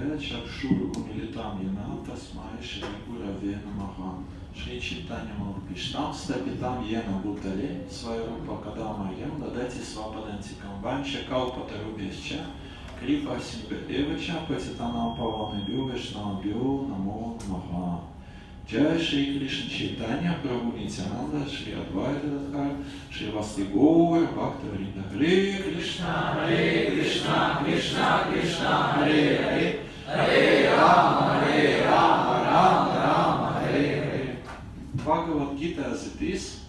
Vishnudev Chakshur Umilitam Yena Tasmai Shri Gurave Namaha Shri Chaitanya Malakrishtam Stapitam Yena Bhutale Svayrupa Kadamayam Dadati Svapadantikam Vancha Kalpatarubhescha Kripa Sindhudevacha Patitanam Pavanabhyo Vaishnavabhyo Namo Namaha. Jai Shri Krishna Chaitanya Prabhu Nityananda Shri Advaita Radhar Shri Vasudeva Gaur Bhakta Vrinda. Hare Krishna Krishna Krishna Hare Hare Hare Rama Rama Hare Hare. Bhagavad Gita as it is,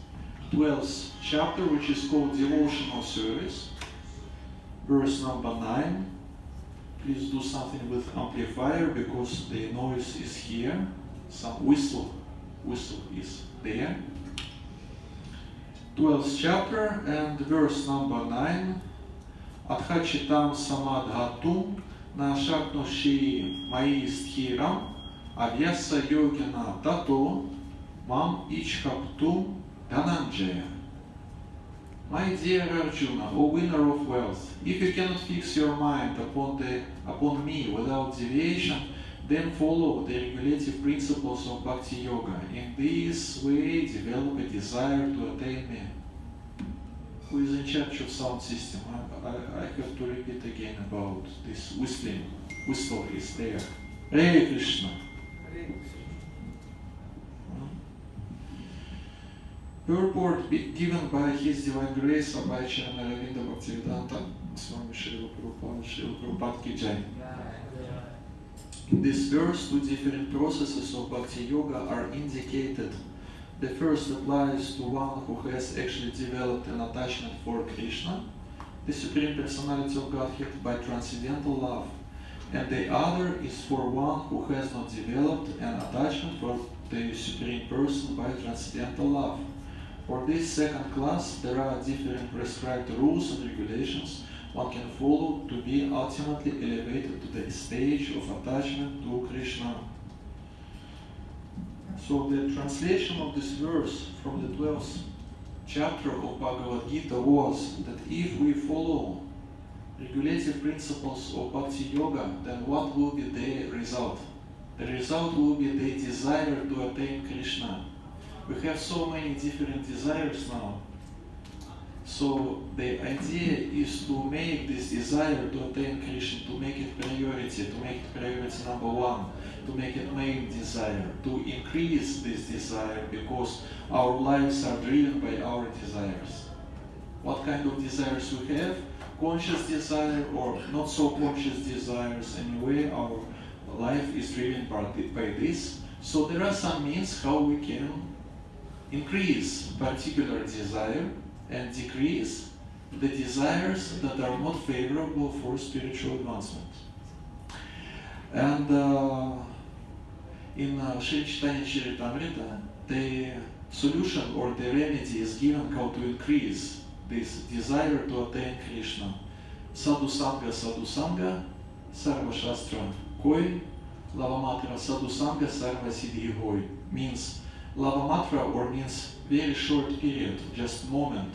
12th chapter, which is called Devotional Service, verse number 9. Please do something with amplifier because the noise is here. Some whistle is there. 12th chapter and verse number 9. Adhachitam samadhatum na shaknoshi maisthiram avyasa yogina tato mam ichhaptum dhananjaya. My dear Arjuna, O winner of wealth, if you cannot fix your mind upon me without deviation, then follow the regulative principles of Bhakti Yoga. In this way, develop a desire to attain me. Who is in charge of sound system? I have to repeat again about this whistling. Whistle is there. Hare Krishna. Purport given by His Divine Grace, Abhay Charan Aravinda Bhaktivedanta Swami Srila Prabhupada Ki Jai. In this verse, two different processes of Bhakti Yoga are indicated. The first applies to one who has actually developed an attachment for Krishna, the Supreme Personality of Godhead, by transcendental love. And the other is for one who has not developed an attachment for the Supreme Person by transcendental love. For this second class, there are different prescribed rules and regulations one can follow to be ultimately elevated to the stage of attachment to Krishna. So the translation of this verse from the 12th chapter of Bhagavad Gita was that if we follow regulative principles of Bhakti Yoga, then what will be the result? The result will be the desire to attain Krishna. We have so many different desires now. So the idea is to make this desire to attain Krishna, to make it priority, to make it priority number one, to make it main desire, to increase this desire because our lives are driven by our desires. What kind of desires we have? Conscious desire or not so conscious desires. Anyway, our life is driven by this. So there are some means how we can increase particular desire and decrease the desires that are not favorable for spiritual advancement. And in Sri Chaitanya Charitamrita, the solution or the remedy is given how to increase this desire to attain Krishna. Sadhu Sangha, Sarva Shastra Koi, Lavamatra Sadhu Sangha, Sarva Siddhi Hoi. Means Lavamatra or means very short period, just moment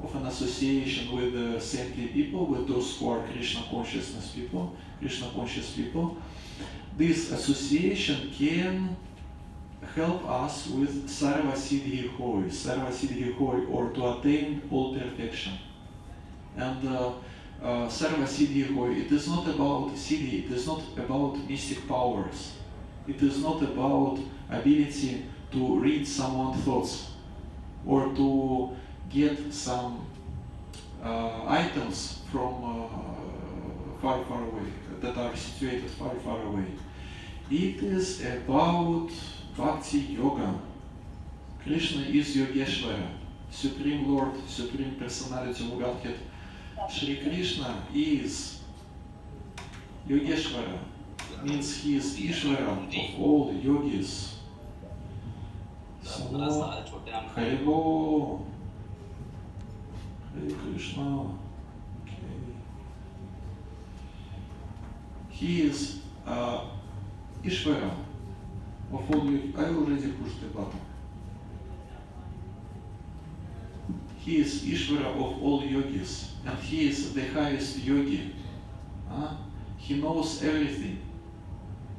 of an association with saintly people, with those who are Krishna consciousness people, Krishna conscious people. This association can help us with Sarva Siddhi Hoi, or to attain all perfection. And Sarva Siddhi Hoi, it is not about siddhi, it is not about mystic powers, it is not about ability to read someone's thoughts or to get some items from far away, that are situated far away. It is about Bhakti Yoga. Krishna is Yogeshvara, Supreme Lord, Supreme Personality of Godhead. Shri Krishna is Yogeshvara, means he is Ishvara of all yogis. So, Haribo, Hare Krishna. Okay. He is Ishvara of all yogis. I already pushed the button. He is Ishvara of all yogis, and he is the highest yogi. He knows everything.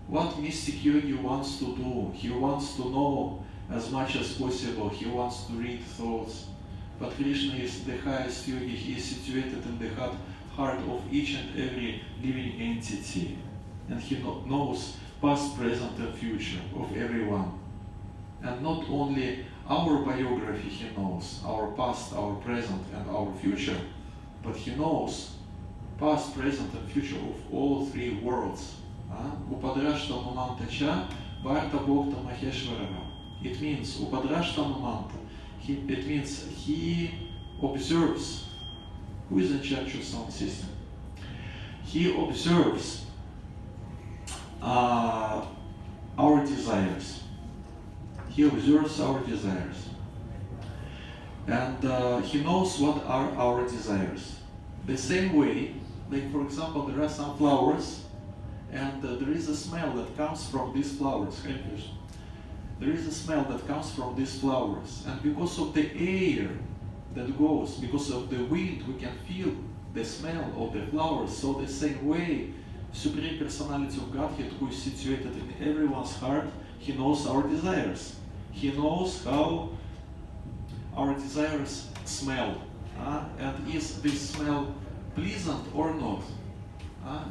what mystic yogi wants to do. He wants to know as much as possible. He wants to read thoughts. But Krishna is the highest yogi. He is situated in the heart of each and every living entity. And he knows past, present and future of everyone. And not only our biography he knows, our past, our present and our future, but he knows past, present and future of all three worlds. Upadrashtanumanta Bharta Bhokta Maheshwarava. It means Upadrashtanumanta. It means he observes. Who is in charge of sound system? He observes our desires. He observes our desires. And he knows what are our desires. The same way, like for example, there are some flowers, and there is a smell that comes from these flowers. There is a smell that comes from these flowers, and because of the air that goes, because of the wind, we can feel the smell of the flowers. So the same way, Supreme Personality of Godhead, who is situated in everyone's heart, he knows our desires. He knows how our desires smell, and is this smell pleasant or not.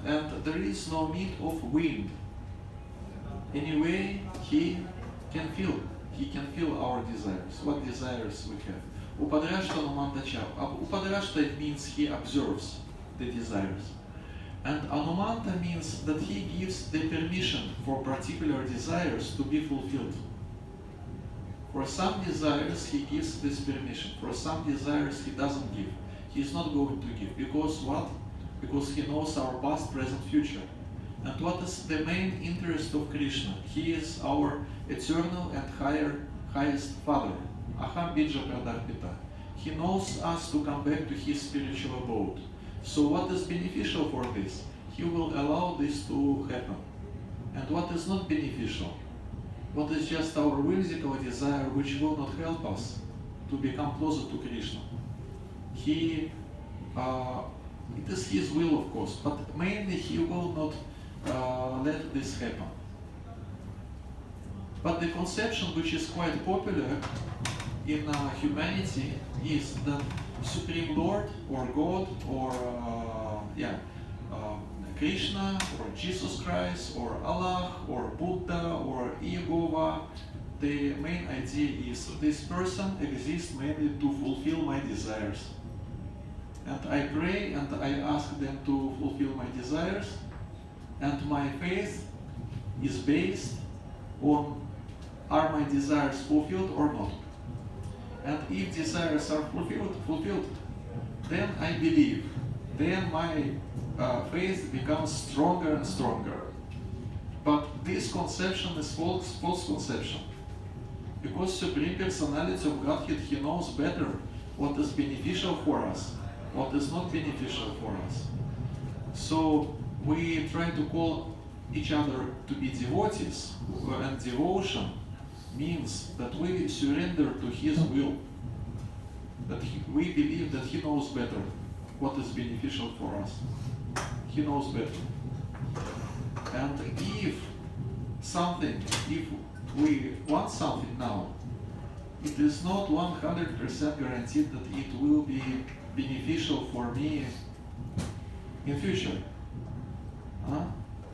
And there is no need of wind. Anyway, he can feel our desires, what desires we have. Upadrashtanumanta. Upadrashta, it means he observes the desires. And Anumanta means that he gives the permission for particular desires to be fulfilled. For some desires he gives this permission, for some desires he doesn't give. He is not going to give. Because what? Because he knows our past, present, future. And what is the main interest of Krishna? He is our eternal and highest Father. Aham bija pradharpita. He knows us to come back to his spiritual abode. So what is beneficial for this? He will allow this to happen. And what is not beneficial? What is just our whimsical desire which will not help us to become closer to Krishna? It is his will, of course, but mainly he will not let this happen. But the conception which is quite popular in humanity is that Supreme Lord or God or Krishna or Jesus Christ or Allah or Buddha or Jehovah, the main idea is this person exists mainly to fulfill my desires. And I pray and I ask them to fulfill my desires, and my faith is based on are my desires fulfilled or not. And if desires are fulfilled, then I believe. Then my faith becomes stronger and stronger. But this conception is false conception. Because Supreme Personality of Godhead, he knows better what is beneficial for us, what is not beneficial for us. So we try to call each other to be devotees, and devotion means that we surrender to his will, that we believe that he knows better what is beneficial for us. He knows better. And if we want something now, it is not 100% guaranteed that it will be beneficial for me in future.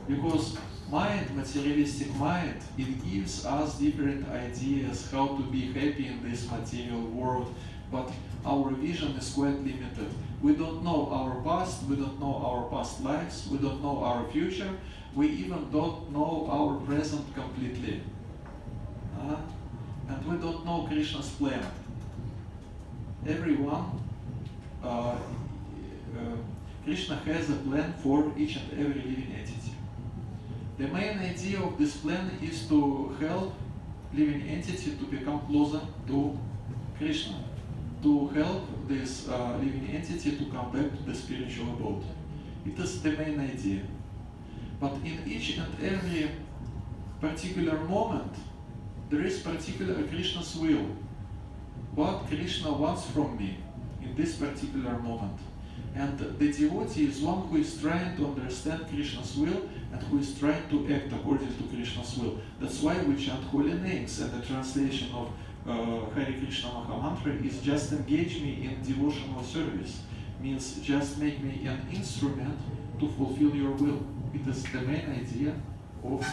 Because materialistic mind, it gives us different ideas how to be happy in this material world, but our vision is quite limited. We don't know our past, we don't know our past lives, we don't know our future, we even don't know our present completely. And we don't know Krishna's plan. Everyone, Krishna has a plan for each and every living entity. The main idea of this plan is to help living entity to become closer to Krishna, to help this living entity to come back to the spiritual abode. It is the main idea. But in each and every particular moment, there is particular Krishna's will. What Krishna wants from me in this particular moment. And the devotee is one who is trying to understand Krishna's will and who is trying to act according to Krishna's will. That's why we chant holy names, and the translation of Hare Krishna Mahamantra is just engage me in devotional service. Means just make me an instrument to fulfill your will. It is the main idea of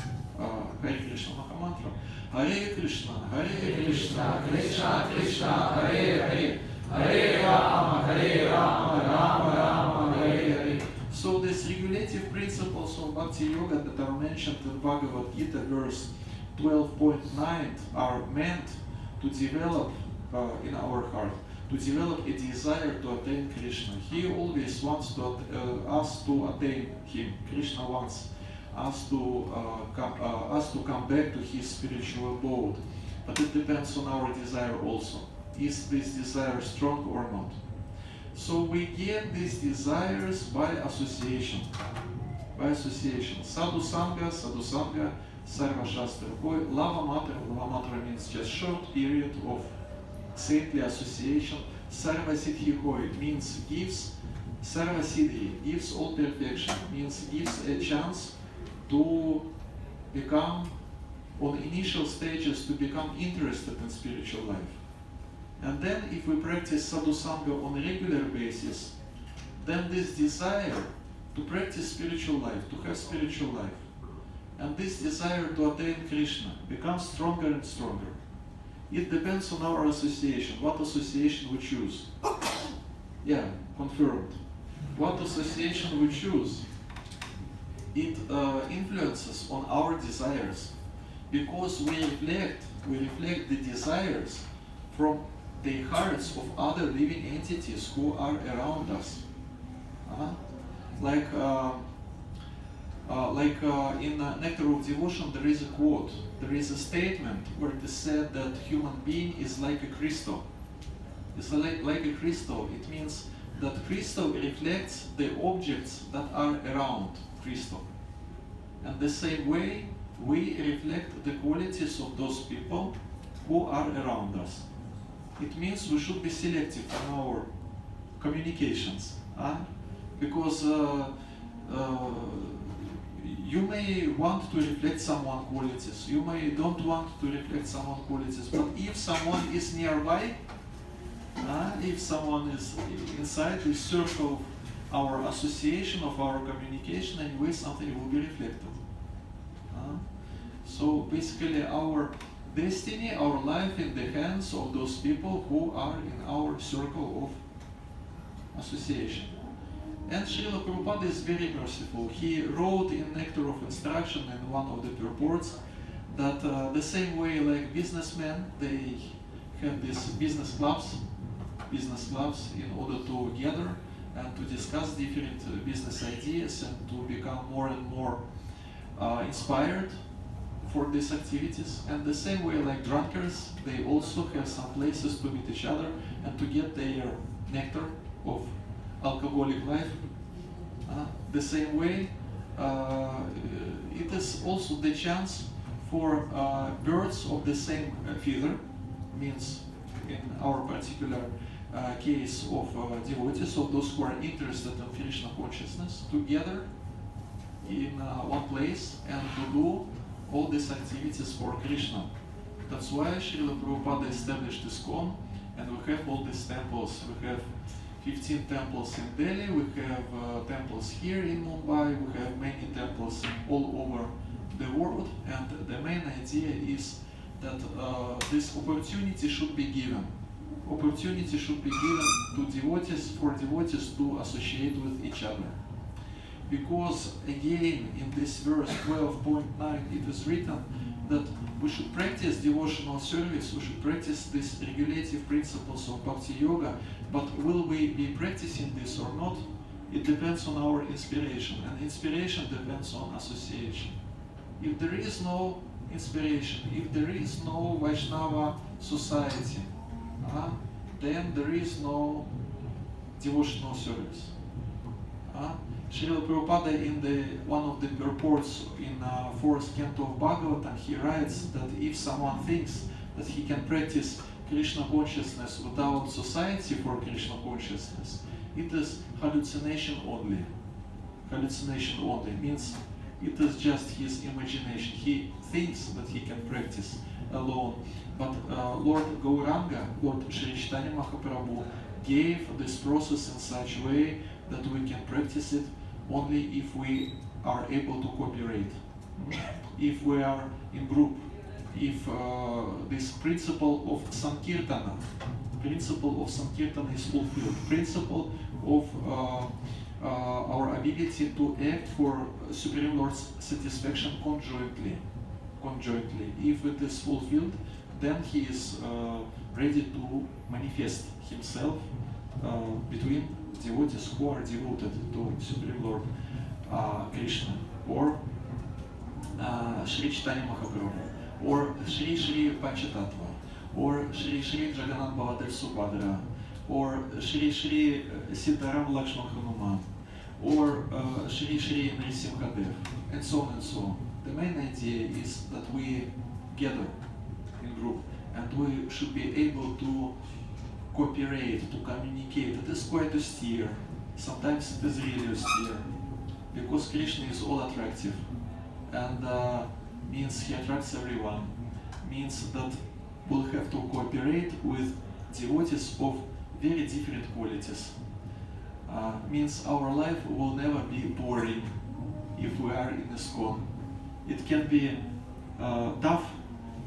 Hare Krishna Mahamantra. Hare Krishna, Krishna Krishna, Hare Hare, Hare Rama, Rama, Hare Hare. So these regulative principles of Bhakti Yoga that are mentioned in Bhagavad Gita verse 12.9 are meant to develop in our heart, to develop a desire to attain Krishna. He always wants us to attain Him. Krishna wants us to come back to His spiritual abode. But it depends on our desire also. Is this desire strong or not? So we get these desires by association. By association. Sadhu Sangha, Sarva Shastra Koi, Lava Matra means just short period of saintly association. Sarva Siddhi Koi means gives, Sarva Siddhi gives all perfection, means gives a chance to become, on initial stages, to become interested in spiritual life. And then if we practice Sadhu Sangha on a regular basis, then this desire to practice spiritual life, to have spiritual life, and this desire to attain Krishna becomes stronger and stronger. It depends on our association, what association we choose. Yeah, confirmed. What association we choose, it influences on our desires, because we reflect the desires from the hearts of other living entities who are around us. Like in Nectar of Devotion, there is a quote, there is a statement where it is said that human being is like a crystal. It's like a crystal. It means that crystal reflects the objects that are around crystal. And the same way, we reflect the qualities of those people who are around us. It means we should be selective in our communications, because you may want to reflect someone's qualities, you may don't want to reflect someone's qualities, but if someone is nearby, if someone is inside the circle of our association, of our communication, anyway, something will be reflected. So basically our destiny, our life in the hands of those people who are in our circle of association. And Srila Prabhupada is very merciful. He wrote in Nectar of Instruction in one of the purports that the same way like businessmen, they have these business clubs in order to gather and to discuss different business ideas and to become more and more inspired for these activities. And the same way like drunkards, they also have some places to meet each other and to get their nectar of alcoholic life. The same way, it is also the chance for birds of the same feather, means in our particular case of devotees, of those who are interested in Krishna consciousness, to gather in one place and to do all these activities for Krishna. That's why Srila Prabhupada established ISKCON, and we have all these temples. We have 15 temples in Delhi, we have temples here in Mumbai, we have many temples all over the world, and the main idea is that this opportunity should be given. Opportunity should be given to devotees, for devotees to associate with each other. Because again, in this verse 12.9, it is written that we should practice devotional service, we should practice these regulative principles of Bhakti Yoga, but will we be practicing this or not? It depends on our inspiration, and inspiration depends on association. If there is no inspiration, if there is no Vaishnava society, then there is no devotional service. Srila Prabhupada in one of the purports in 4th canto of Bhagavatam, he writes that if someone thinks that he can practice Krishna consciousness without society for Krishna consciousness, it is hallucination only. Hallucination only means it is just his imagination. He thinks that he can practice alone. But Lord Gauranga, Lord Shri Chaitanya Mahaprabhu, gave this process in such a way that we can practice it only if we are able to cooperate, if we are in group, if this principle of Sankirtana is fulfilled, principle of our ability to act for Supreme Lord's satisfaction conjointly. If it is fulfilled, then he is ready to manifest himself between devotees who are devoted to Supreme Lord Krishna, or Shri Chaitanya Mahaprabhu, or Shri Shri Panchatattva, or Shri Shri Jagannath Baladev Subhadra, or Shri Shri Sitaram Lakshman Hanuman, or Shri Shri Nrisimhadev, and so on and so on. The main idea is that we gather in group, and we should be able to cooperate, to communicate. It is quite austere. Sometimes it is really austere, because Krishna is all attractive, and means he attracts everyone. Means that we'll have to cooperate with devotees of very different qualities. Means our life will never be boring if we are in ISKCON. It can be tough,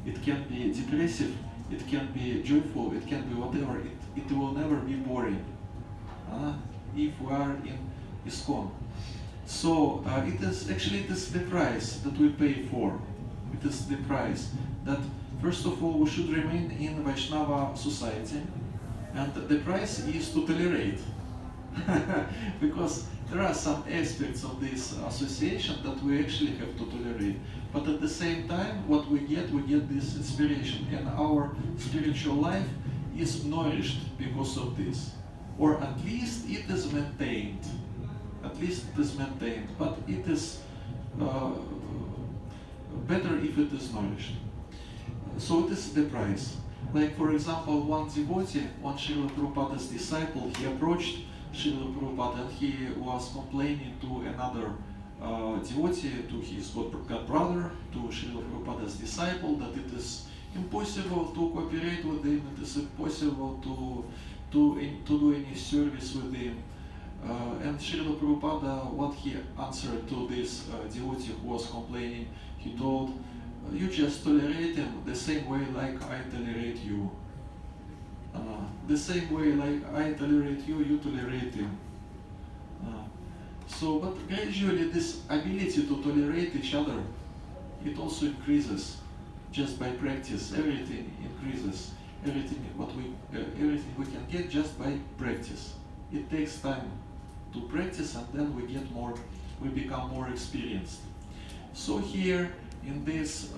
it can be depressive, it can be joyful, it can be whatever. It will never be boring if we are in ISKCON. So it is the price that we pay for. It is the price that first of all we should remain in Vaishnava society, and the price is to tolerate. Because there are some aspects of this association that we actually have to tolerate. But at the same time, what we get this inspiration, and our spiritual life is nourished because of this. Or at least it is maintained. But it is better if it is nourished. So it is the price. Like for example, one devotee, one Srila Prabhupada's disciple, he approached Srila Prabhupada and he was complaining to another devotee, to his god brother, to Srila Prabhupada's disciple, that it is impossible to cooperate with him, it is impossible to do any service with him. And Srila Prabhupada, what he answered to this devotee who was complaining, he told, you just tolerate him the same way like I tolerate you. The same way like I tolerate you, you tolerate him. But gradually this ability to tolerate each other, it also increases just by practice. Everything increases. Everything we can get just by practice. It takes time to practice, and then we become more experienced. So here in this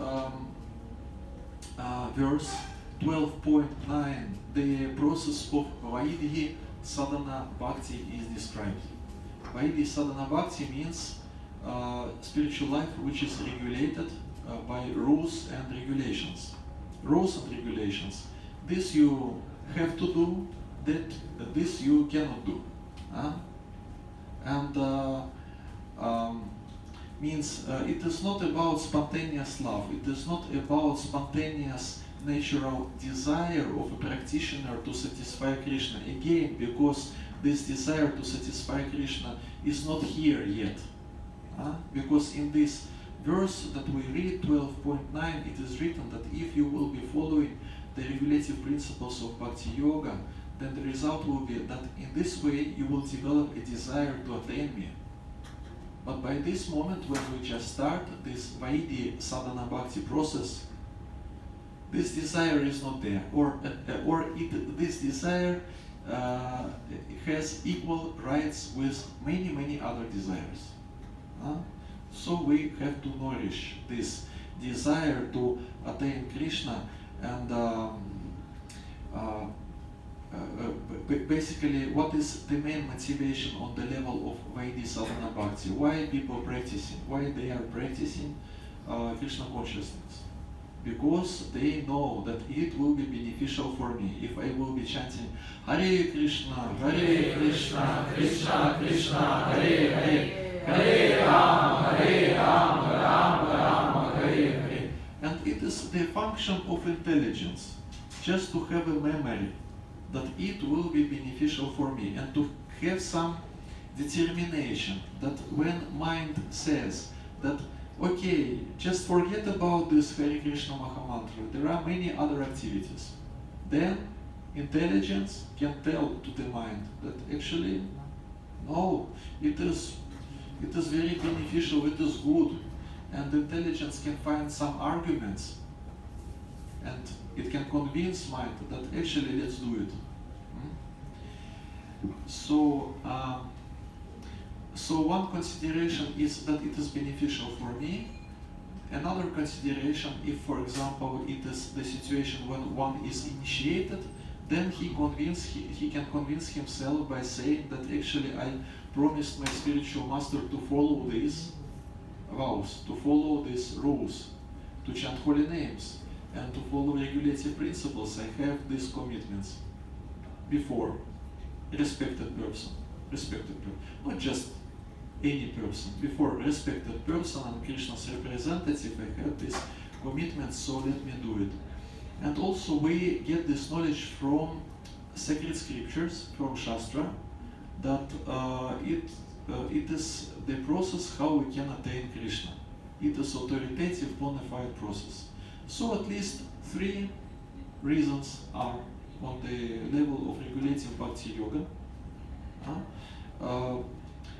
verse 12.9, the process of Vaidhi Sadhana Bhakti is described. Vaidhi Sadhana Bhakti means spiritual life which is regulated by rules and regulations. Rules and regulations. This you have to do, this you cannot do. Means it is not about spontaneous love, it is not about spontaneous natural desire of a practitioner to satisfy Krishna. Again, because this desire to satisfy Krishna is not here yet. Because in this verse that we read, 12.9, it is written that if you will be following the regulative principles of Bhakti Yoga, then the result will be that in this way you will develop a desire to attain me. But by this moment, when we just start this Vaidhi Sadhana Bhakti process, this desire is not there, this desire has equal rights with many other desires. So we have to nourish this desire to attain Krishna, and basically, what is the main motivation on the level of Vaidhi Sadhana Bhakti? Why people practicing? Why they are practicing Krishna consciousness? because they know that it will be beneficial for me if I will be chanting Hare Krishna, Krishna Krishna, Hare Hare, Hare Rama, Rama Rama, Hare Hare. And it is the function of intelligence, just to have a memory that it will be beneficial for me, and to have some determination that when mind says that, okay, just forget about this Hare Krishna Mahamantra, there are many other activities, then intelligence can tell to the mind that actually, no, it is very beneficial, it is good, and intelligence can find some arguments, and it can convince mind that actually let's do it. So one consideration is that it is beneficial for me. Another consideration, if for example it is the situation when one is initiated, then he can convince himself by saying that actually I promised my spiritual master to follow these vows, to follow these rules, to chant holy names, and to follow regulative principles. I have these commitments before respected person, not just any person, before respected person and Krishna's representative, I have this commitment, so let me do it. And also we get this knowledge from sacred scriptures, from Shastra, that it is the process how we can attain Krishna. It is authoritative, bona fide process. So at least 3 reasons are on the level of regulative bhakti yoga.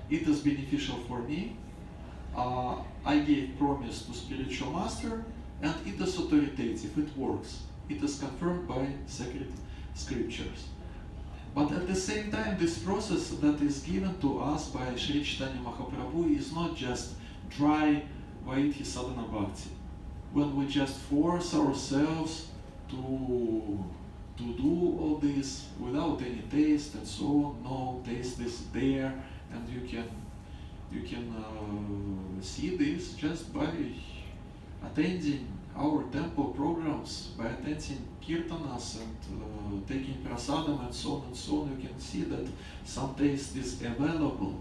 It is beneficial for me. I gave promise to spiritual master, and it is authoritative, it works. It is confirmed by sacred scriptures. But at the same time, this process that is given to us by Sri Chaitanya Mahaprabhu is not just dry Vaidhi sadhana bhakti, when we just force ourselves to do all this without any taste and so on. No, taste is there, and you can see this just by attending our temple programs, by attending kirtanas and taking prasadam and so on and so on. You can see that some taste is available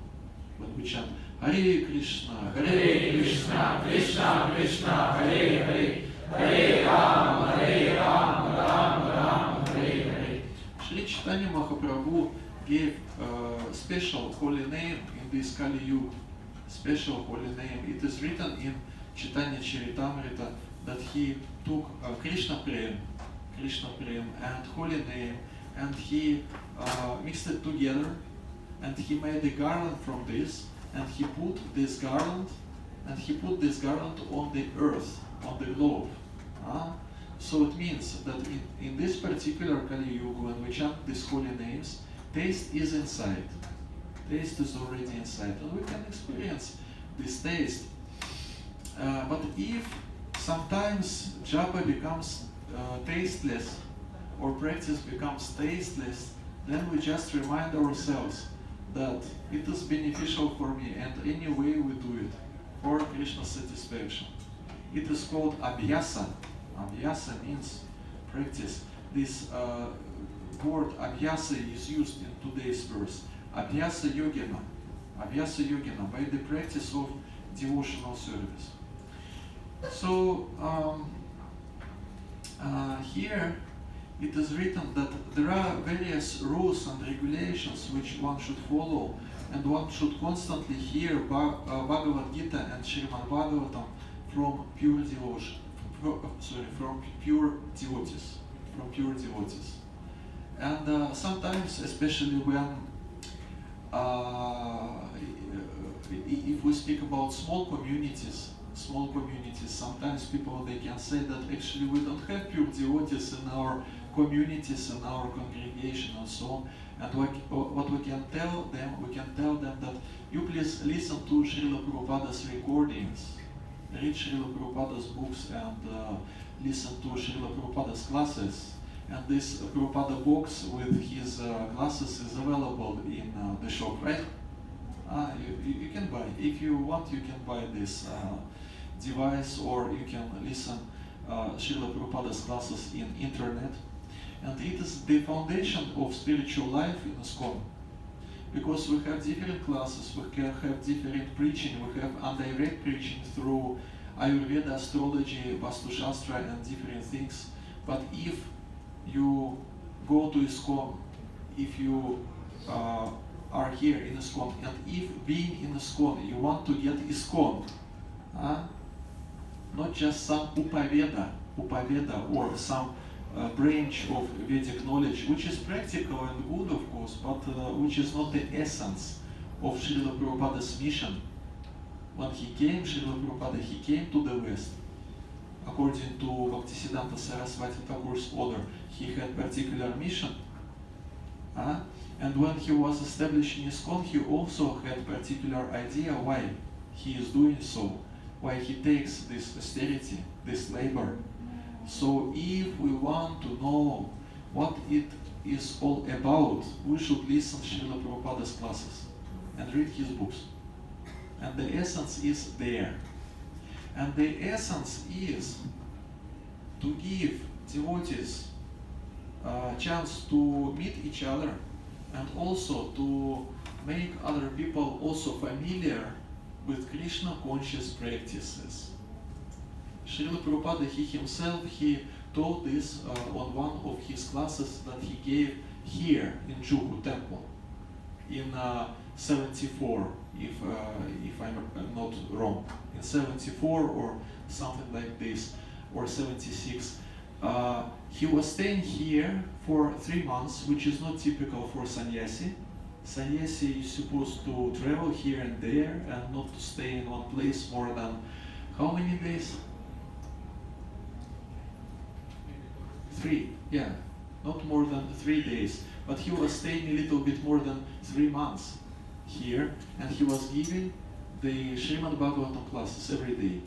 when we chant Hare Krishna, Krishna Krishna, Hare Hare, Hare Rama, Rama Rama, Hare Hare. Sri Chaitanya Mahaprabhu gave a special holy name in this Kali Yuga, special holy name. It is written in Chaitanya Charitamrita that he took Krishna Prem and holy name, and he mixed it together, and he made a garland from this, and he put this garland on the earth, on the globe. So it means that in this particular Kali Yuga, when we chant these holy names, taste is inside. Taste is already inside, and we can experience this taste. But if sometimes japa becomes tasteless, or practice becomes tasteless, then we just remind ourselves that it is beneficial for me, and anyway we do it for Krishna's satisfaction. It is called abhyasa. Abhyasa means practice. This word abhyasa is used in today's verse. Abhyasa yogena. Abhyasa yogena, by the practice of devotional service. So here it is written that there are various rules and regulations which one should follow, and one should constantly hear Bhagavad Gita and Srimad Bhagavatam from pure devotion, from pure devotees, And sometimes, especially when if we speak about small communities, sometimes people, they can say that actually we don't have pure devotees in our communities, in our congregation and so on. And what we can tell them that you please listen to Srila Prabhupada's recordings, read Srila Prabhupada's books, and listen to Srila Prabhupada's classes. And this Prabhupada box with his classes is available in the shop, right? You can buy. If you want, you can buy this device, or you can listen Srila Prabhupada's classes in internet, and it is the foundation of spiritual life in ISKCON. Because we have different classes, we can have different preaching, we have indirect preaching through Ayurveda, astrology, Vastu Shastra and different things. But if you go to ISKCON, if you are here in ISKCON, and if being in ISKCON you want to get ISKCON, not just some Upaveda or some branch of Vedic knowledge, which is practical and good of course, but which is not the essence of Srila Prabhupada's mission. When he came, Srila Prabhupada, he came to the West. According to Bhaktisiddhanta Saraswati Thakur's order, he had particular mission. And when he was establishing ISKCON, he also had particular idea why he is doing so, why he takes this austerity, this labor. So if we want to know what it is all about, we should listen to Srila Prabhupada's classes and read his books. And the essence is there. And the essence is to give devotees a chance to meet each other and also to make other people also familiar with Krishna conscious practices. Srila Prabhupada, he himself, he taught this on one of his classes that he gave here in Juhu temple in 74, if I'm not wrong, in 74 or something like this, or 76. He was staying here for 3 months, which is not typical for sannyasi. Sannyasi is supposed to travel here and there and not to stay in one place more than how many days? 3, yeah, not more than 3 days. But he was staying a little bit more than 3 months here, and he was giving the Srimad Bhagavatam classes every day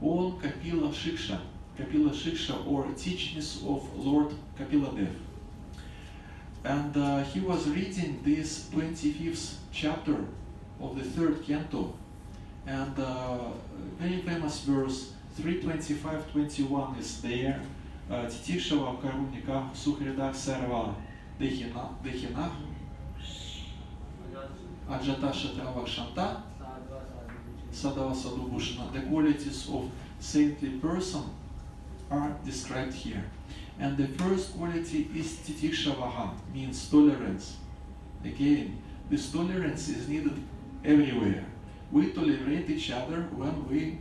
on Kapila Shiksha or teachings of Lord Kapila Dev. And he was reading this 25th chapter of the 3rd canto, and very famous verse 3:25-21 is there. Titikshava Karunika Sukhridak Sarva Dehinah Ajata Shatrava Shanta Sadava Sadhu Bhushana. The qualities of saintly person are described here. And the first quality is Titikshavaha, means tolerance. Again, this tolerance is needed everywhere. We tolerate each other when we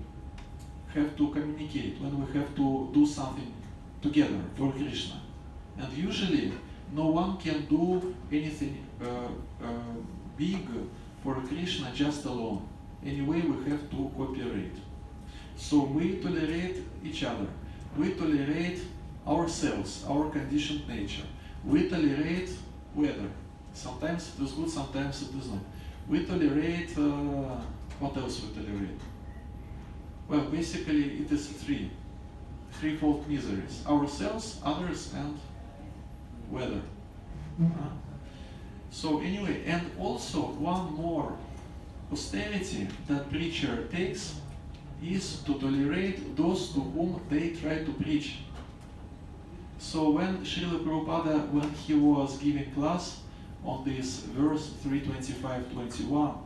have to communicate, when we have to do something together for Krishna. And usually, no one can do anything big for Krishna just alone. Anyway, we have to cooperate. So we tolerate each other. We tolerate ourselves, our conditioned nature. We tolerate weather. Sometimes it is good, sometimes it is not. We tolerate, what else we tolerate? Well, basically it is threefold miseries. Ourselves, others, and weather. So anyway, and also one more austerity that preacher takes is to tolerate those to whom they try to preach. So when Srila Prabhupada, when he was giving class on this verse 3:25-21,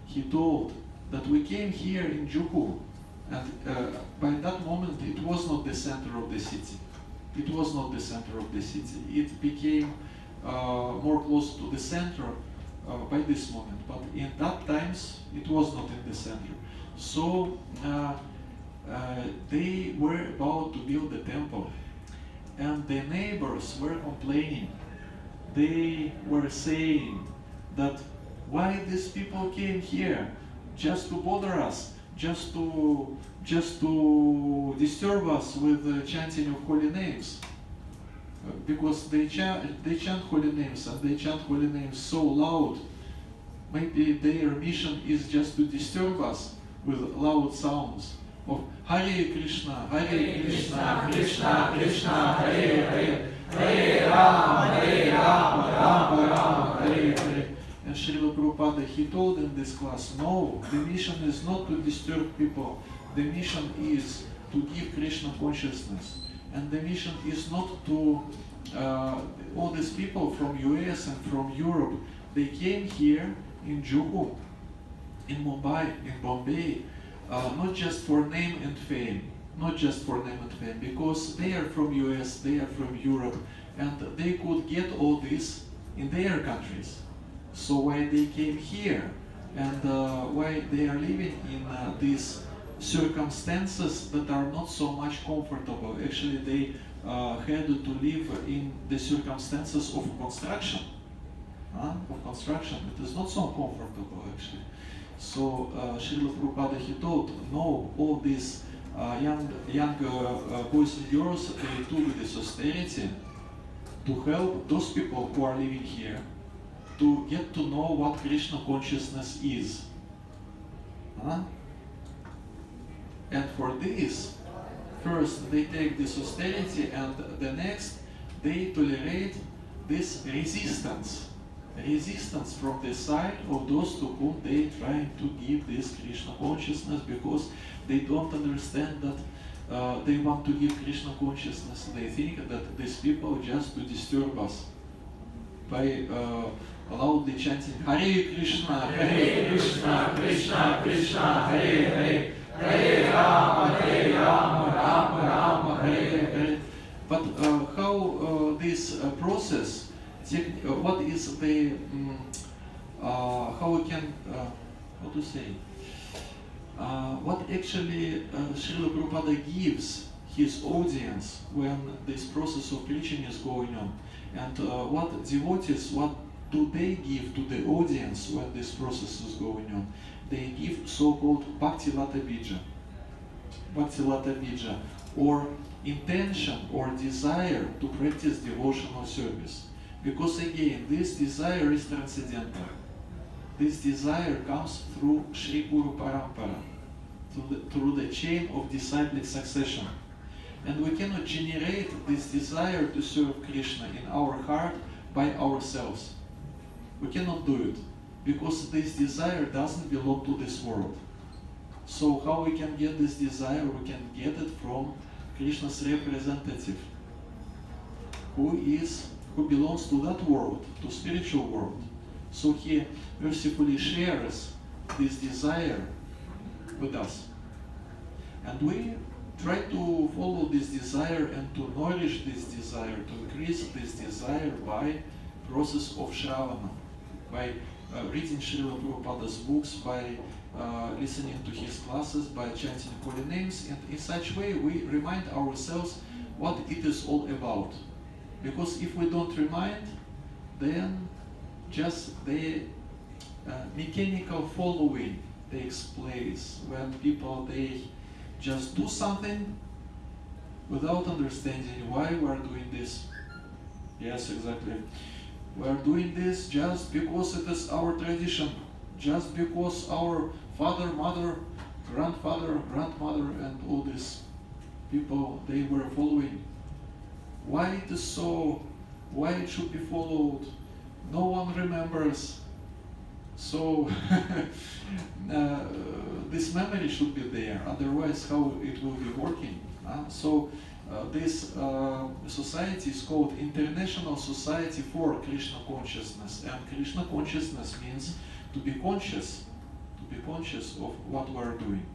he told that we came here in Juhu, and by that moment it was not the center of the city. It was not the center of the city. It became more close to the center by this moment, but in that times it was not in the center. So they were about to build the temple, and the neighbors were complaining. They were saying that why these people came here just to bother us, just to disturb us with the chanting of holy names, because they chant holy names, and they chant holy names so loud. Maybe their mission is just to disturb us with loud sounds of Hare Krishna, Krishna Krishna, Hare Hare, Hare Rama, Rama Hare Hare. And Srila Prabhupada, he told in this class, no, the mission is not to disturb people. The mission is to give Krishna consciousness. And the mission is not to all these people from US and from Europe. They came here in Juhu, in Mumbai, in Bombay, not just for name and fame, because they are from US, they are from Europe, and they could get all this in their countries. So why they came here, and why they are living in these circumstances that are not so much comfortable. Actually, they had to live in the circumstances of construction. It is not so comfortable, actually. So Srila Prabhupada, he told, no, all these young boys and girls, they took this austerity to help those people who are living here to get to know what Krishna consciousness is. And for this, first they take this austerity, and the next they tolerate this resistance from the side of those to whom they try to give this Krishna consciousness, because they don't understand that they want to give Krishna consciousness. They think that these people just to disturb us by loudly chanting Hare Krishna, Krishna Krishna, Hare Hare, Hare Rama, Rama, Hare Hare. But how this process, what is the, how we can, how to say, what actually Srila Prabhupada gives his audience when this process of preaching is going on, and what devotees, what do they give to the audience when this process is going on? They give so-called Bhakti-lata bija, or intention or desire to practice devotional service. Because again, this desire is transcendental. This desire comes through Sri Guru Parampara, through the chain of disciplic succession. And we cannot generate this desire to serve Krishna in our heart by ourselves. We cannot do it, because this desire doesn't belong to this world. So how we can get this desire? We can get it from Krishna's representative, who belongs to that world, to spiritual world. So he mercifully shares this desire with us. And we try to follow this desire and to nourish this desire, to increase this desire by process of Shravana, by reading Srila Prabhupada's books, by listening to his classes, by chanting holy names, and in such way we remind ourselves what it is all about. Because if we don't remind, then just the mechanical following takes place, when people, they just do something without understanding why we are doing this. Yes, exactly. We are doing this just because it is our tradition, just because our father, mother, grandfather, grandmother, and all these people, they were following. Why it is so? Why it should be followed? No one remembers. So this memory should be there, otherwise how it will be working? So this society is called International Society for Krishna Consciousness, and Krishna consciousness means to be conscious of what we are doing.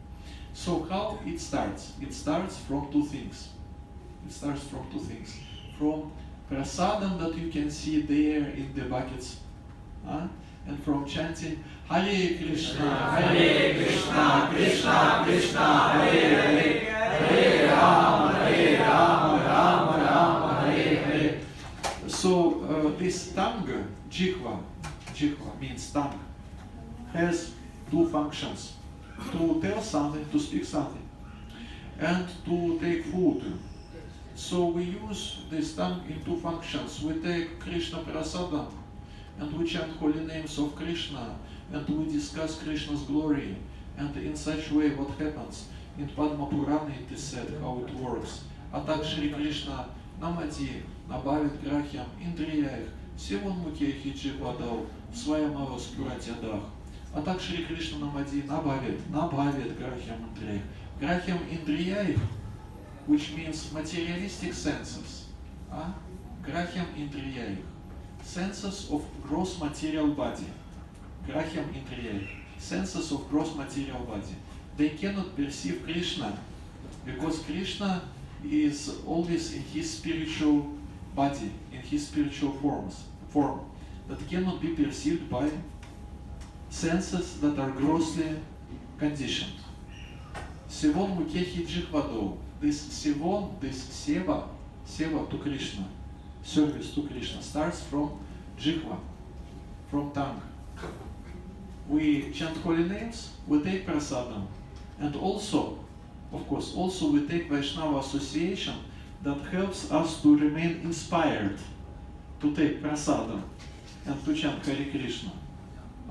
So how it starts? It starts from two things. From prasadam that you can see there in the buckets, and from chanting Hare Krishna, Krishna Krishna, Hare Hare, Hare Rama, Rama, Hare Hare. So this tongue, jihva means tongue, has two functions: to tell something, to speak something, and to take food. So we use this tongue in two functions. We take Krishna prasadam, and we chant holy names of Krishna, and we discuss Krishna's glory. And in such way, what happens? In Padma Purana it is said how it works. Атак Шри Кришна намади, набавит грахьям индриях, севон мукехи дживадал, своем авоскуратядах. Атак Шри Кришна намади, набавит грахьям индриях. Грахьям индриях which means materialistic senses, grahyam indriyayih, senses of gross material body, grahyam indriyayih, senses of gross material body. They cannot perceive Krishna because Krishna is always in his spiritual body, in his spiritual form that cannot be perceived by senses that are grossly conditioned. Sivon mukehi jihvado. This sivon, this seva to Krishna, service to Krishna, starts from jihva, from tongue. We chant holy names, we take prasadam, and also, of course, we take Vaishnava association that helps us to remain inspired to take prasadam and to chant Hare Krishna.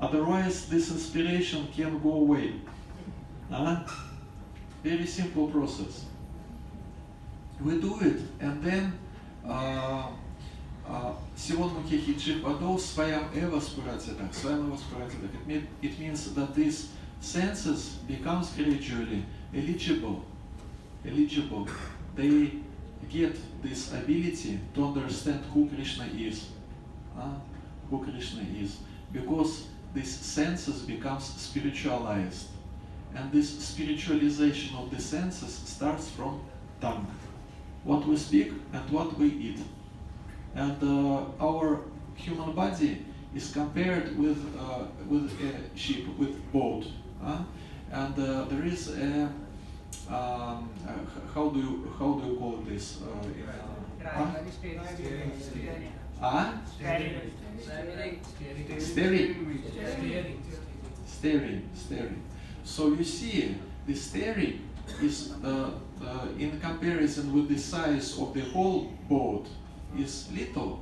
Otherwise, this inspiration can go away. Very simple process. We do it, and then Сивон мукехи джихвадо своям эва спуратидах. It means that these senses becomes gradually eligible. They get this ability to understand who Krishna is. Because these senses becomes spiritualized. And this spiritualization of the senses starts from tongue. What we speak and what we eat. And our human body is compared with a ship, with boat. And there is a how do you call this? Steering. So you see, the steering is in comparison with the size of the whole boat is little.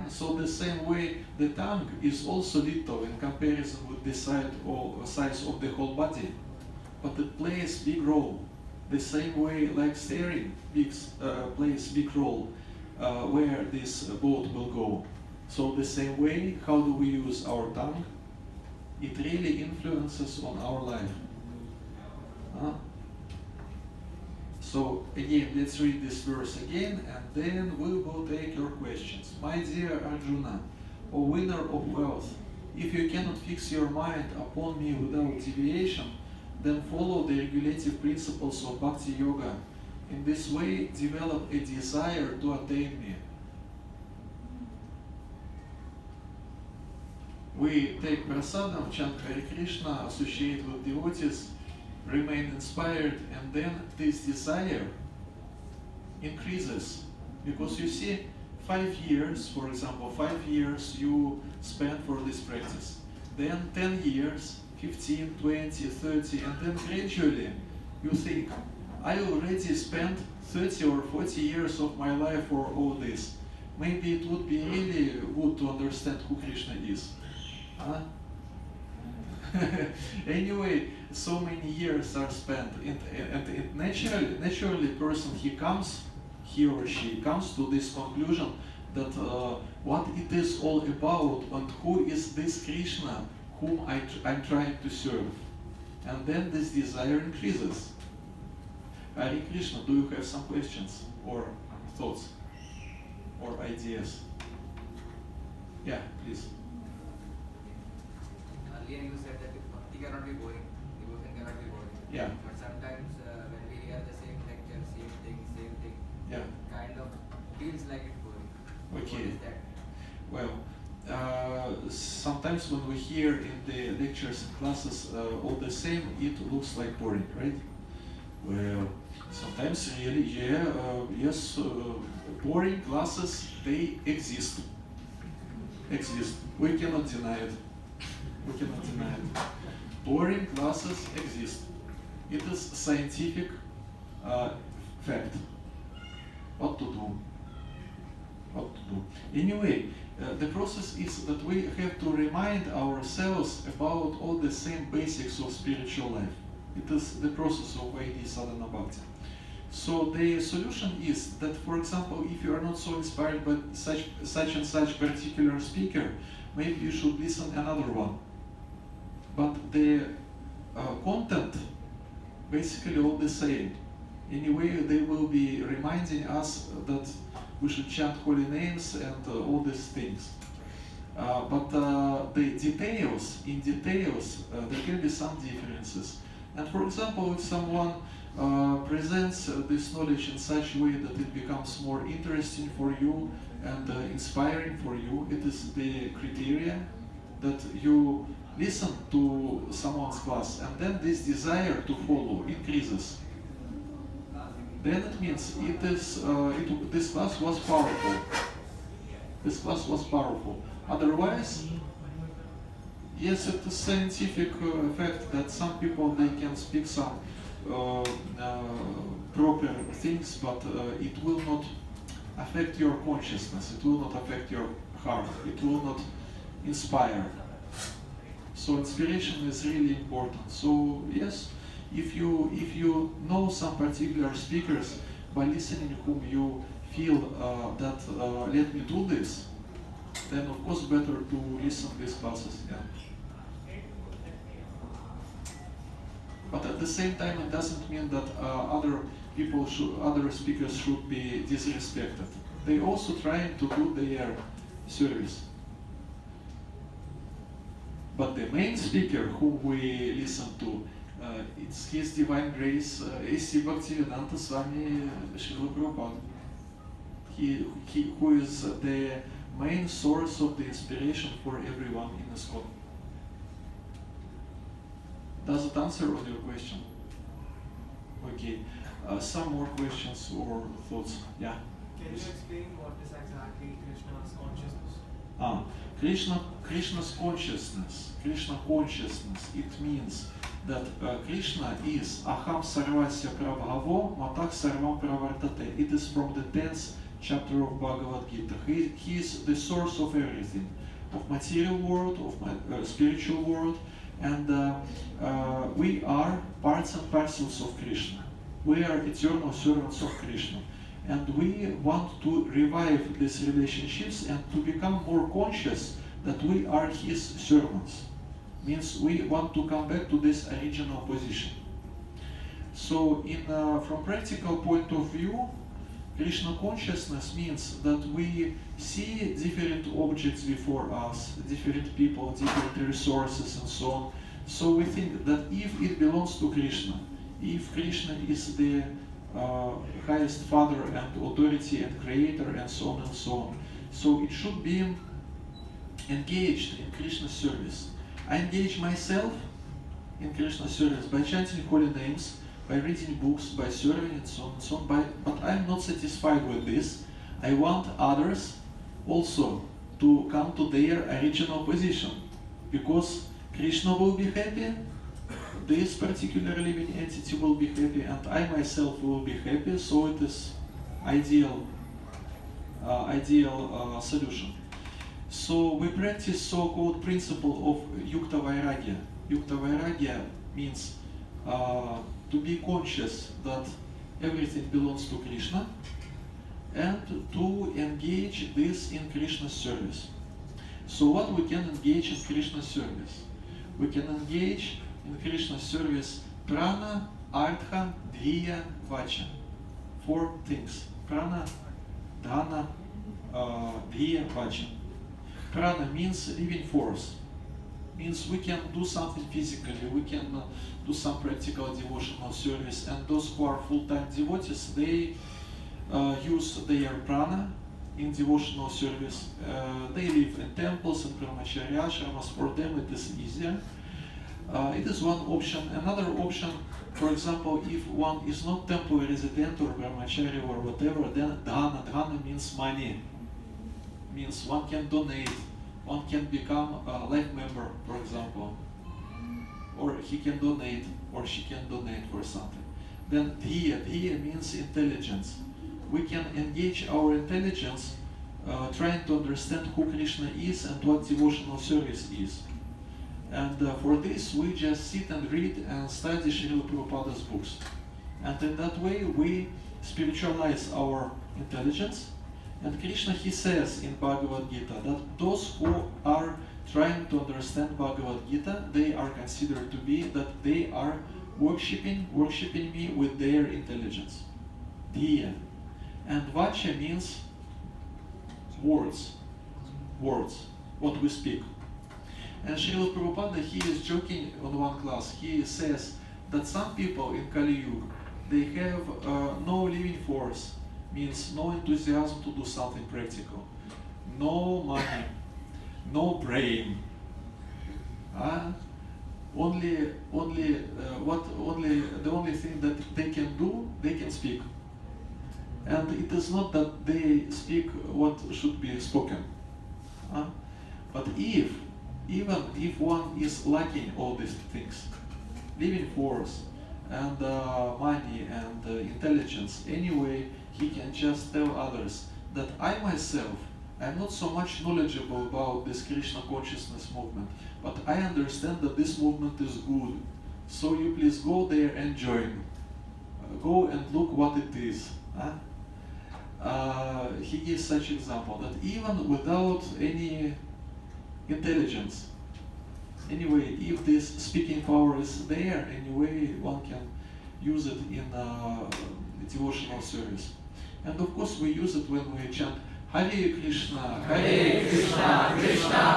So the same way the tongue is also little in comparison with the size of the whole body, but it plays big role. The same way like steering plays big role where this boat will go. So the same way, how do we use our tongue? It really influences on our life. So again, let's read this verse again, and then we will take your questions. My dear Arjuna, O winner of wealth, if you cannot fix your mind upon me without deviation, then follow the regulative principles of Bhakti Yoga. In this way, develop a desire to attain me. We take prasadam, chant Hare Krishna, associate with devotees, remain inspired, and then this desire increases. Because you see, 5 years, for example, 5 years you spend for this practice. Then 10 years, 15, 20, 30, and then gradually you think, I already spent 30 or 40 years of my life for all this. Maybe it would be really good to understand who Krishna is. Anyway, so many years are spent, and naturally person he or she comes to this conclusion that what it is all about and who is this Krishna whom I'm trying to serve. And then this desire increases. Hare Krishna, do you have some questions or thoughts or ideas? Yeah, please. Earlier you said that bhakti cannot be boring, devotion cannot be boring. Yeah. But sometimes when we hear the same lecture, same thing, yeah, kind of feels like it's boring. Okay. What is that? Well, sometimes when we hear in the lectures and classes all the same, it looks like boring, right? Well, sometimes really, yes, boring classes, they exist. We cannot deny it. Boring classes exist. It is scientific fact. What to do? Anyway, the process is that we have to remind ourselves about all the same basics of spiritual life. It is the process of Vaidhi Sadhana Bhakti. So the solution is that, for example, if you are not so inspired by such and such particular speaker, maybe you should listen another one. But the content basically all the same. Anyway, they will be reminding us that we should chant holy names and all these things. But the details, in details, there can be some differences. And for example, if someone presents this knowledge in such a way that it becomes more interesting for you and inspiring for you, it is the criteria that you listen to someone's class, and then this desire to follow increases. Then it means this class was powerful. This class was powerful. Otherwise, yes, it is scientific fact that some people, they can speak some proper things, but it will not affect your consciousness, it will not affect your heart, it will not inspire. So inspiration is really important. So yes, if you know some particular speakers, by listening whom you feel that let me do this, then of course better to listen to these classes. Yeah. But at the same time, it doesn't mean that other speakers should be disrespected. They also trying to do their service. But the main speaker whom we listen to, it's His Divine Grace, A.C. Bhaktivedanta Swami Srila Prabhupada. He who is the main source of the inspiration for everyone in ISKCON. Does it answer all your question? Okay. Some more questions or thoughts? Yeah. Can you explain what is exactly Krishna's consciousness? Krishna's consciousness. Krishna consciousness. It means that Krishna is Aham Sarvasya Prabhavo Matak Sarvam Pravartate. It is from the 10th chapter of Bhagavad Gita. He is the source of everything, of material world, of spiritual world, and we are parts and parcels of Krishna. We are eternal servants of Krishna, and we want to revive these relationships and to become more conscious that we are His servants. Means we want to come back to this original position. So, from practical point of view, Krishna consciousness means that we see different objects before us, different people, different resources and so on. So we think that if it belongs to Krishna, if Krishna is the highest father and authority and creator and so on and so on, so it should be engaged in Krishna's service. I engage myself in Krishna's service by chanting holy names, by reading books, by serving and so on and so on, but I'm not satisfied with this. I want others also to come to their original position, because Krishna will be happy, this particular living entity will be happy, and I myself will be happy, so it is ideal solution. So we practice so-called principle of Yukta Vairagya. Yukta Vairagya means to be conscious that everything belongs to Krishna and to engage this in Krishna's service. So what we can engage in Krishna's service? We can engage in Krishna's service prana, artha, dhriya, vacha. 4 things. Prana, dhana, dhriya, vacha. Prana means living force. Means we can do something physically, we can do some practical devotional service, and those who are full-time devotees, they use their prana in devotional service. They live in temples and Brahmachari ashramas. For them it is easier. It is one option. Another option, for example, if one is not temple resident or Brahmachari or whatever, then dhana. Dhana means money. Means one can donate. One can become a life member, for example, or he can donate, or she can donate for something. Then dhiya means intelligence. We can engage our intelligence trying to understand who Krishna is and what devotional service is. And for this, we just sit and read and study Srila Prabhupada's books. And in that way, we spiritualize our intelligence. And Krishna, he says in Bhagavad Gita that those who are trying to understand Bhagavad Gita, they are considered to be that they are worshipping me with their intelligence. Diya. And vacha means words, what we speak. And Srila Prabhupada, he is joking on one class. He says that some people in Kali Yuga, they have no living force, means no enthusiasm to do something practical, no money, no brain. The only thing that they can do, they can speak. And it is not that they speak what should be spoken. But even if one is lacking all these things, living force and money and intelligence, anyway, he can just tell others that I myself, I'm not so much knowledgeable about this Krishna consciousness movement, but I understand that this movement is good. So you please go there and join. Go and look what it is. He gives such example that even without any intelligence, anyway, if this speaking power is there, anyway, one can use it in devotional service. And of course, we use it when we chant Hare Krishna, Krishna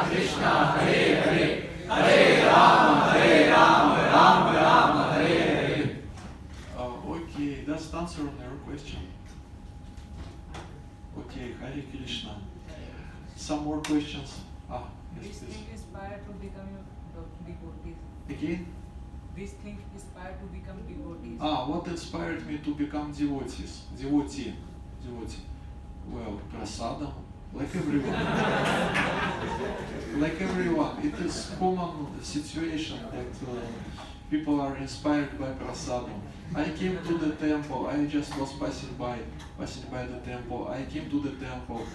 Krishna, Hare Hare, Hare Rama, Rama Hare Hare. Okay, that's the answer on your question. Okay, Hare Krishna. Some more questions? Yes, This please. thing inspired to become devotees. Again? This thing inspired to become devotees. What inspired me to become devotee? Well, prasadam, like everyone. Like everyone, it is common situation that people are inspired by prasadam. I came to the temple, I just was passing by the temple. I came to the temple.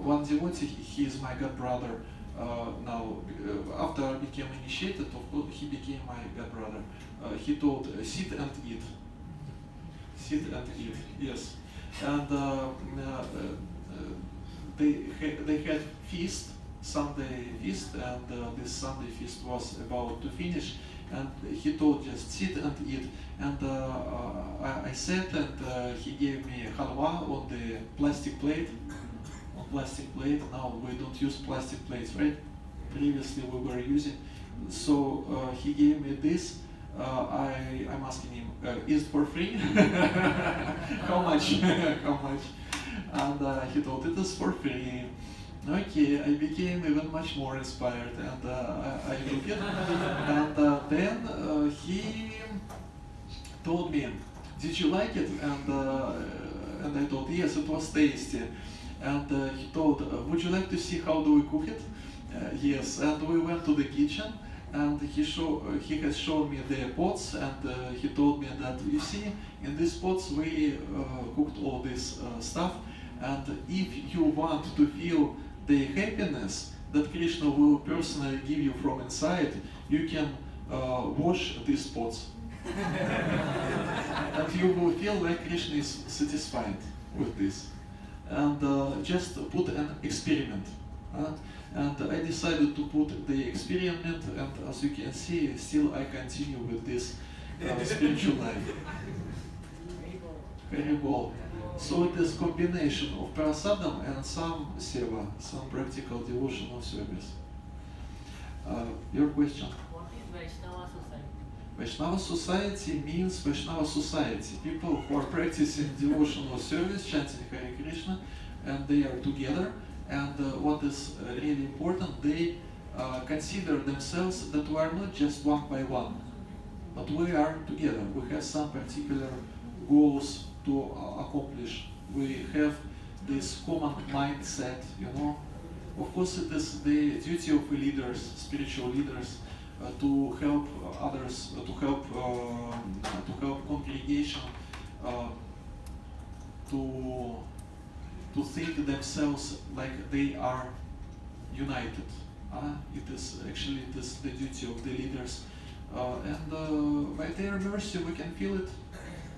One devotee, he is my god brother. Now, after I became initiated, of course, he became my god brother. He told, sit and eat. Sit and eat, yes. And they had feast, Sunday feast, and this Sunday feast was about to finish. And he told, just sit and eat. And I sat, and he gave me halwa on the plastic plate. Now we don't use plastic plates, right? Previously we were using. So he gave me this. I'm asking him, is it for free? How much? How much? And he told, it is for free. Okay, I became even much more inspired, and I took it. And then he told me, did you like it? And I told, yes, it was tasty. And he told, would you like to see how do we cook it? Yes, and we went to the kitchen, and he has shown me the pots, and he told me that, you see, in these pots we cooked all this stuff, and if you want to feel the happiness that Krishna will personally give you from inside, you can wash these pots. And you will feel like Krishna is satisfied with this. And just put an experiment. And I decided to put the experiment, and as you can see, still I continue with this spiritual life. Very well. So it is combination of prasadam and some seva, some practical devotional service. Your question? What is Vaishnava society? Vaishnava society means Vaishnava society. People who are practicing devotional service, chanting Hare Krishna, and they are together. And what is really important, they consider themselves that we are not just one by one, but we are together. We have some particular goals to accomplish. We have this common mindset, you know. Of course, it is the duty of leaders, spiritual leaders, to help others, to help congregation to think themselves like they are united. It is the duty of the leaders, and by their mercy we can feel it.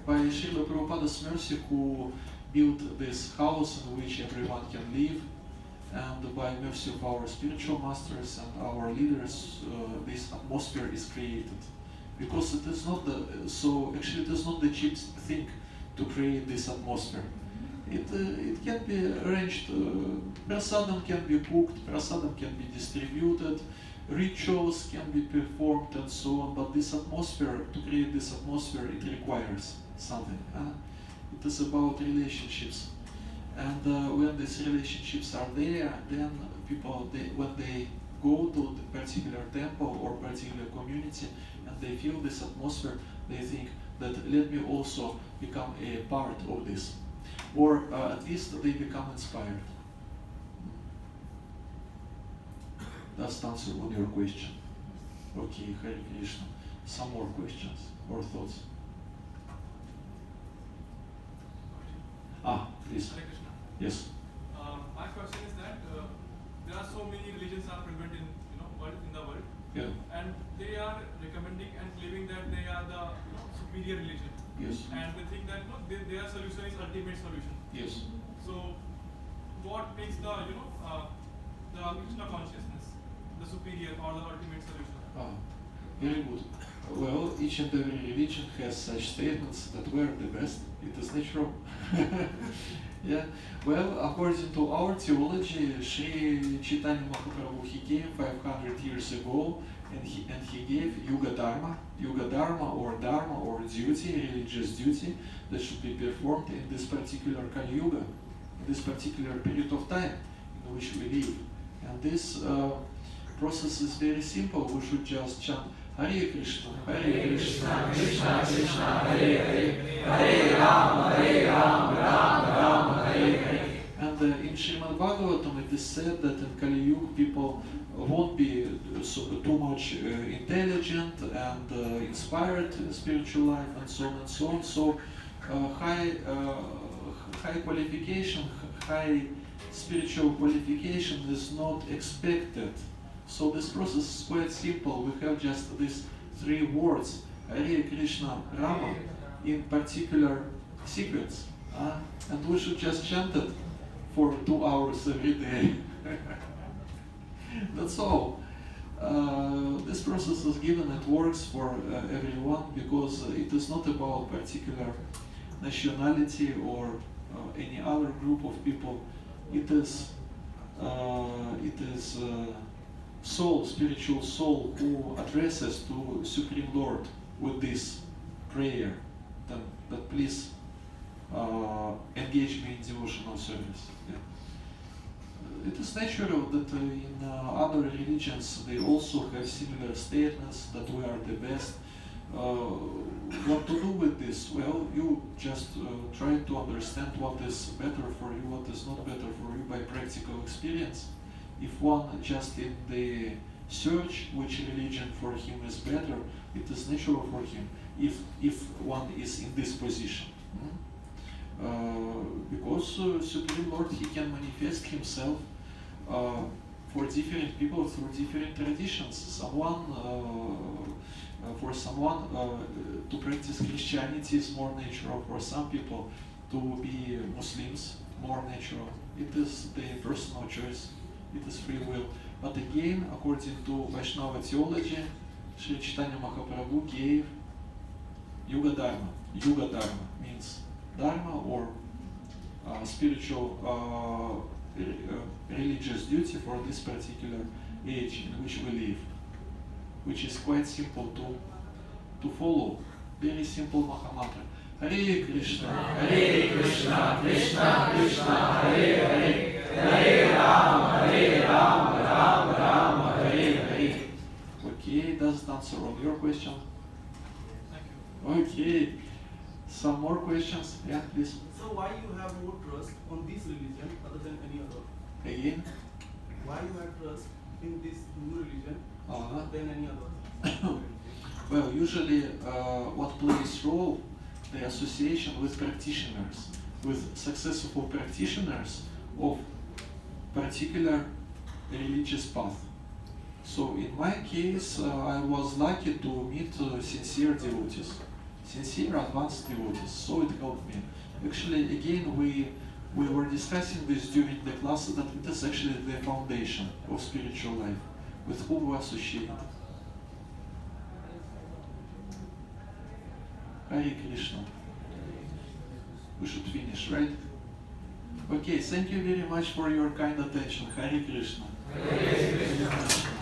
By Srila Prabhupada's mercy, who built this house in which everyone can live, and by mercy of our spiritual masters and our leaders, this atmosphere is created. because it is not the, so actually it is not the cheap thing to create this atmosphere. It can be arranged, prasadam can be cooked, prasadam can be distributed, rituals can be performed and so on, but this atmosphere, to create this atmosphere, it requires something. It is about relationships. And when these relationships are there, then people, when they go to the particular temple or particular community and they feel this atmosphere, they think that let me also become a part of this. Or at least they become inspired. That's the answer on your question. Okay, Hare Krishna. Some more questions or thoughts? Please. Hare Krishna. Yes. My question is that there are so many religions are prevalent in in the world, Yeah. and they are recommending and claiming that they are the superior religion, Yes. and they think that their solution is ultimate solution. Yes. So, what makes the the Krishna consciousness the superior or the ultimate solution? Very good. Well, each and every religion has such statements that we're the best. It is natural. Yeah. Well, according to our theology, Sri Chaitanya Mahaprabhu, he came 500 years ago, and he gave Yuga Dharma or Dharma or duty, religious duty that should be performed in this particular Kali Yuga, in this particular period of time in which we live. And this process is very simple. We should just chant Hare Krishna, Krishna Krishna, Hare Hare, Hare Rama, Rama, Hare Hare. And in Srimad Bhagavatam it is said that in Kali Yuga people won't be too much intelligent and inspired in spiritual life and so on and so on. So high qualification, high spiritual qualification is not expected. So this process is quite simple. We have just these three words, Hare Krishna Rama, in particular sequence. And we should just chant it for 2 hours every day. That's all. This process is given, it works for everyone because it is not about particular nationality or any other group of people. It is soul, spiritual soul, who addresses to Supreme Lord with this prayer that please engage me in devotional service. Yeah. It is natural that in other religions they also have similar statements that we are the best. What to do with this? Well, you just try to understand what is better for you, what is not better for you by practical experience. If one just in the search which religion for him is better, it is natural for him if one is in this position. Because Supreme Lord, he can manifest himself for different people through different traditions. For someone to practice Christianity is more natural. For some people to be Muslims more natural. It is their personal choice. It is free will. But again, according to Vaishnava theology, Sri Chaitanya Mahaprabhu gave Yuga Dharma. Yuga Dharma means Dharma or spiritual religious duty for this particular age in which we live, which is quite simple to follow. Very simple Mahamantra. Hare Krishna, Krishna Krishna, Hare Hare. Hare Rama, Rama, Hare Hare. Okay, does it answer all your question? Thank you. Okay, some more questions? Yeah, please. So why you have more trust on this religion other than any other? Again? Why you have trust in this new religion than any other? Well, usually what plays role, the association with practitioners, with successful practitioners of particular religious path. So in my case, I was lucky to meet sincere devotees, sincere advanced devotees, so it helped me. Actually, again, we were discussing this during the class, that it is actually the foundation of spiritual life, with whom we associate. Hare Krishna. We should finish, right? Okay, thank you very much for your kind attention. Hare Krishna. Hare Krishna.